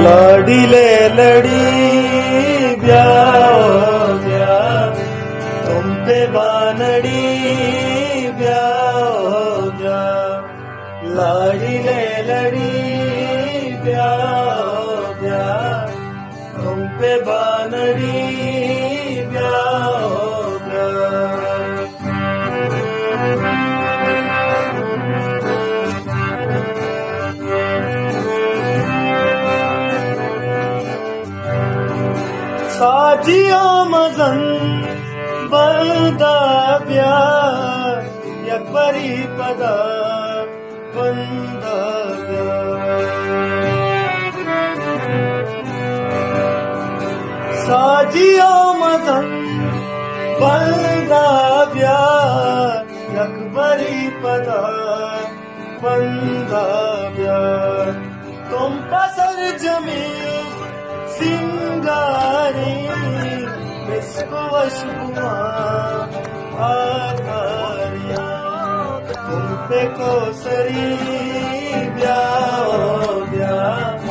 लाडीले लड़ी ब्याह ब्याह तुम पे बानड़ी ब्याह ब्याह लाडीले लड़ी ब्याह ब्याह तुम पे बानड़ी ब्याह ब्याह साजियो मजन बंदा ब्याह यकबरी पदा बंदा ब्याह साजियो मजन बंदा ब्याह यकबरी पदा बंदा ब्याह तुम पसर जमीन सिंगारी इसको वशुआ आधारिया तुम पे कोसरी ब्याह ब्याह